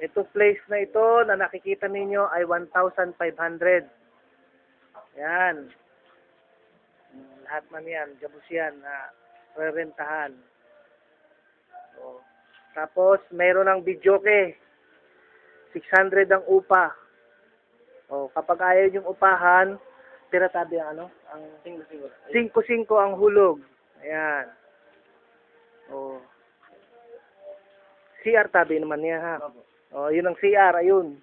Ito place na ito na nakikita ninyo ay 1,500. Yan. Lahat man yan, gabos yan na rerentahan. So, tapos, mayroon ng videoke. 600 ang upa. O, kapag ayaw yung upahan, tiratabi ang ano? Ang 5-5 ang hulog. Ayan. O. CR tabi naman niya, ha? O, yun ang CR, ayun.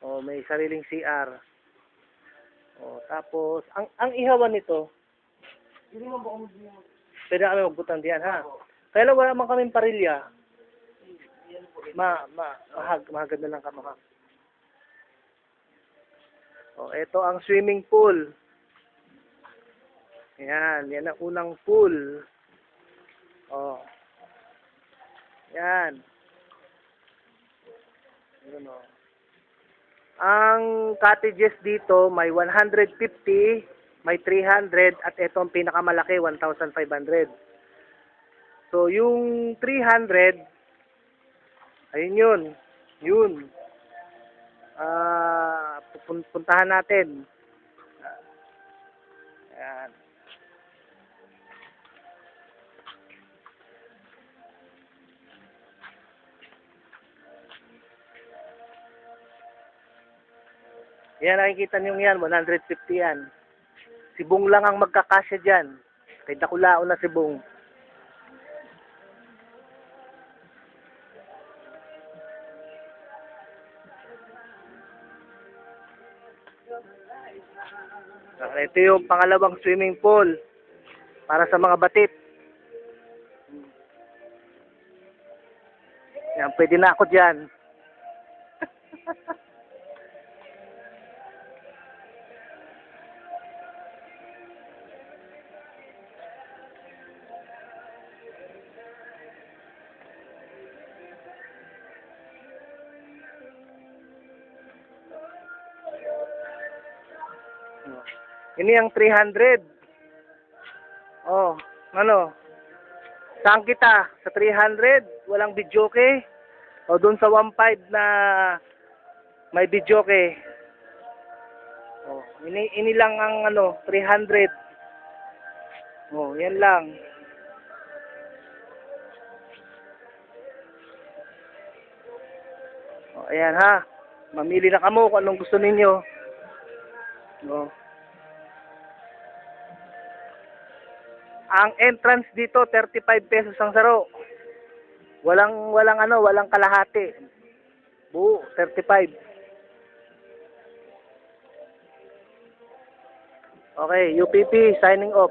O, may sariling CR. O, tapos, ang ihawan nito, pwede kami magbutang diyan, ha? Kaya lang wala man kaming parilya. Mahaganda lang kamo, ha? O, ito ang swimming pool. Yan, yan ang unang pool. O. Yan. Yun, o. Ang cottages dito, may 150, may 300, at ito ang pinakamalaki, 1,500. So, yung 300, ayun yun. Yun. Puntahan natin. Ayan. Yan, nakikita niyo yan, 150 yan. Si Bong lang ang magkakasya dyan. Kay Dakulao na si Bong. Ito yung pangalawang swimming pool para sa mga batit. Yan, pwede na ako dyan. Ini ang 300. Oh, ano? Saan kita? Sa 300, walang videoke. O doon sa 1.5 na may videoke. Oh, ini lang ang ano, 300. Oh, yan lang. Oh, ayan ha. Mamili na kamo kung anong gusto ninyo. Oh. Ang entrance dito 35 pesos ang saro. Walang kalahati. Buo 35. Okay, UPP signing off.